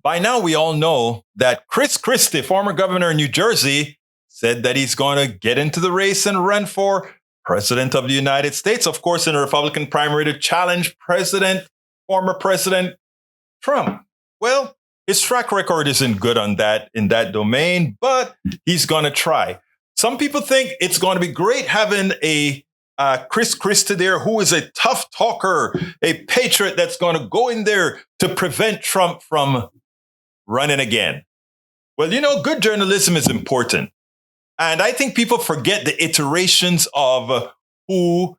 By now, we all know that Chris Christie, former governor of New Jersey, said that he's going to get into the race and run for president of the United States, of course, in a Republican primary to challenge former President Trump. Well, his track record isn't good in that domain, but he's going to try. Some people think it's going to be great having a Chris Christie there, who is a tough talker, a patriot that's going to go in there to prevent Trump from running again. Well, good journalism is important. And I think people forget the iterations of who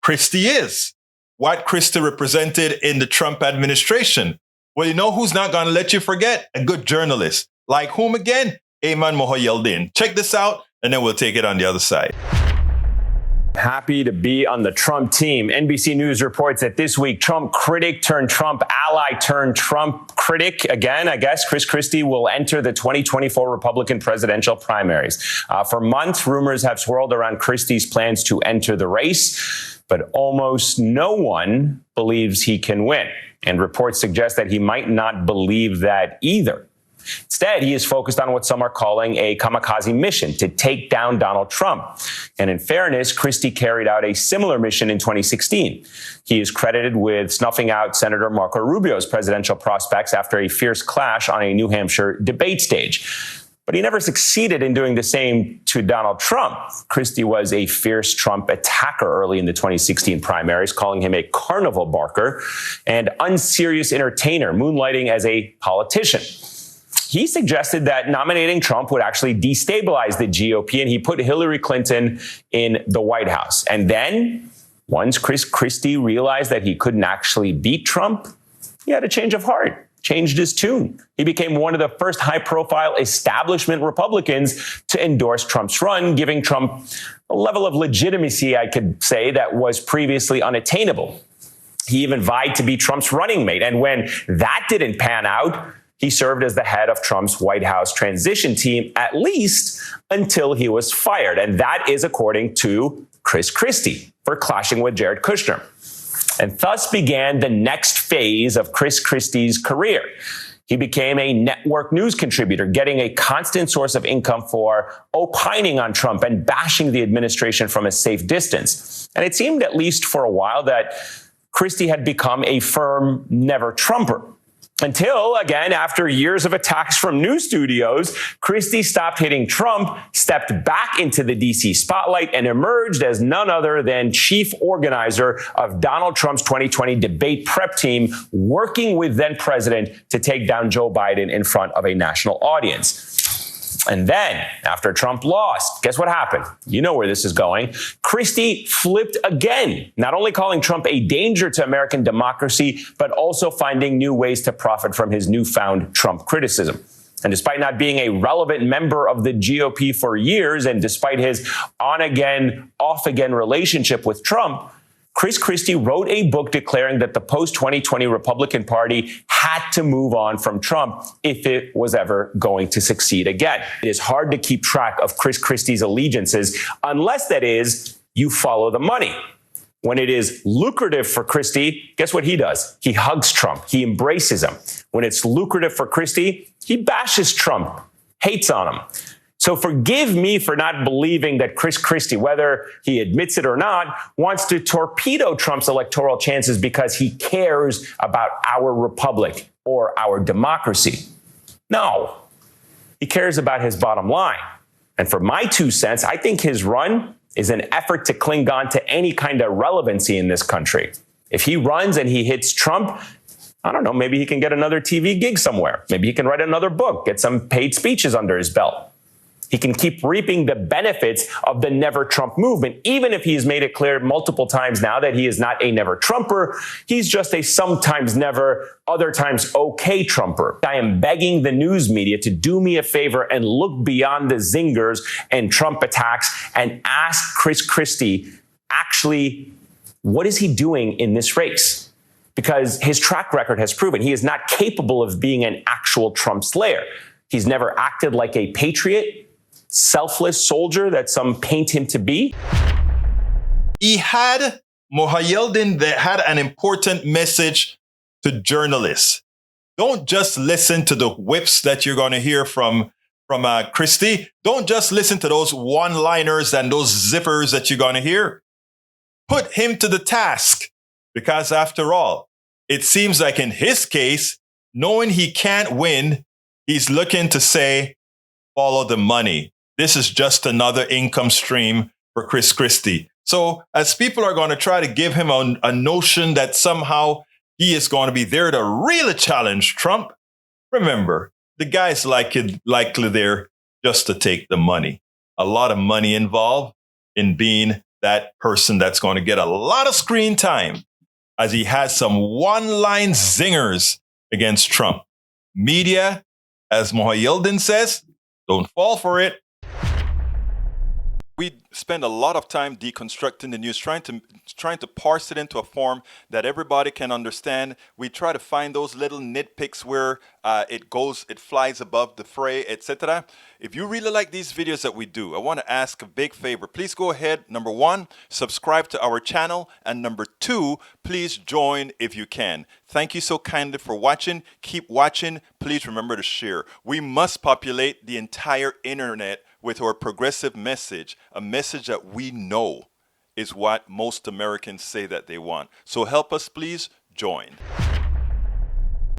Christie is, what Christie represented in the Trump administration. Well, you know who's not going to let you forget? A good journalist. Like whom again? Ayman Mohyeldin. Check this out, and then we'll take it on the other side. Happy to be on the Trump team. NBC News reports that this week, Trump critic turned Trump ally turned Trump critic again, I guess, Chris Christie will enter the 2024 Republican presidential primaries. For months, rumors have swirled around Christie's plans to enter the race, but almost no one believes he can win. And reports suggest that he might not believe that either. Instead, he is focused on what some are calling a kamikaze mission to take down Donald Trump. And in fairness, Christie carried out a similar mission in 2016. He is credited with snuffing out Senator Marco Rubio's presidential prospects after a fierce clash on a New Hampshire debate stage. But he never succeeded in doing the same to Donald Trump. Christie was a fierce Trump attacker early in the 2016 primaries, calling him a carnival barker and unserious entertainer, moonlighting as a politician. He suggested that nominating Trump would actually destabilize the GOP, and he put Hillary Clinton in the White House. And then, once Chris Christie realized that he couldn't actually beat Trump, he had a change of heart, changed his tune. He became one of the first high-profile establishment Republicans to endorse Trump's run, giving Trump a level of legitimacy, I could say, that was previously unattainable. He even vied to be Trump's running mate. And when that didn't pan out, he served as the head of Trump's White House transition team, at least until he was fired. And that is according to Chris Christie for clashing with Jared Kushner. And thus began the next phase of Chris Christie's career. He became a network news contributor, getting a constant source of income for opining on Trump and bashing the administration from a safe distance. And it seemed, at least for a while, that Christie had become a firm never-Trumper. Until, again, after years of attacks from news studios, Christie stopped hitting Trump, stepped back into the D.C. spotlight, and emerged as none other than chief organizer of Donald Trump's 2020 debate prep team, working with then-president to take down Joe Biden in front of a national audience. And then, after Trump lost, guess what happened? You know where this is going. Christie flipped again, not only calling Trump a danger to American democracy, but also finding new ways to profit from his newfound Trump criticism. And despite not being a relevant member of the GOP for years, and despite his on-again, off-again relationship with Trump, Chris Christie wrote a book declaring that the post-2020 Republican Party had to move on from Trump if it was ever going to succeed again. It is hard to keep track of Chris Christie's allegiances unless, that is, you follow the money. When it is lucrative for Christie, guess what he does? He hugs Trump. He embraces him. When it's lucrative for Christie, he bashes Trump, hates on him. So forgive me for not believing that Chris Christie, whether he admits it or not, wants to torpedo Trump's electoral chances because he cares about our republic or our democracy. No, he cares about his bottom line. And for my 2 cents, I think his run is an effort to cling on to any kind of relevancy in this country. If he runs and he hits Trump, I don't know, maybe he can get another TV gig somewhere. Maybe he can write another book, get some paid speeches under his belt. He can keep reaping the benefits of the Never Trump movement, even if he's made it clear multiple times now that he is not a Never Trumper. He's just a sometimes never, other times okay Trumper. I am begging the news media to do me a favor and look beyond the zingers and Trump attacks and ask Chris Christie, actually, what is he doing in this race? Because his track record has proven he is not capable of being an actual Trump slayer. He's never acted like a patriot, selfless soldier that some paint him to be. He had Mohyeldin that had an important message to journalists. Don't just listen to the whips that you're going to hear from Christie. Don't just listen to those one-liners and those zippers that you're going to hear. Put him to the task, because after all, it seems like in his case, knowing he can't win, he's looking to say, follow the money. This is just another income stream for Chris Christie. So as people are going to try to give him a notion that somehow he is going to be there to really challenge Trump, remember, the guy's likely there just to take the money. A lot of money involved in being that person that's going to get a lot of screen time, as he has some one-line zingers against Trump. Media, as Mohyeldin says, don't fall for it. We spend a lot of time deconstructing the news, trying to parse it into a form that everybody can understand. We try to find those little nitpicks where it flies above the fray, etc. If you really like these videos that we do, I want to ask a big favor. Please go ahead. Number one, subscribe to our channel. And number two, please join if you can. Thank you so kindly for watching. Keep watching. Please remember to share. We must populate the entire internet with our progressive message, a message that we know is what most Americans say that they want. So help us, please join.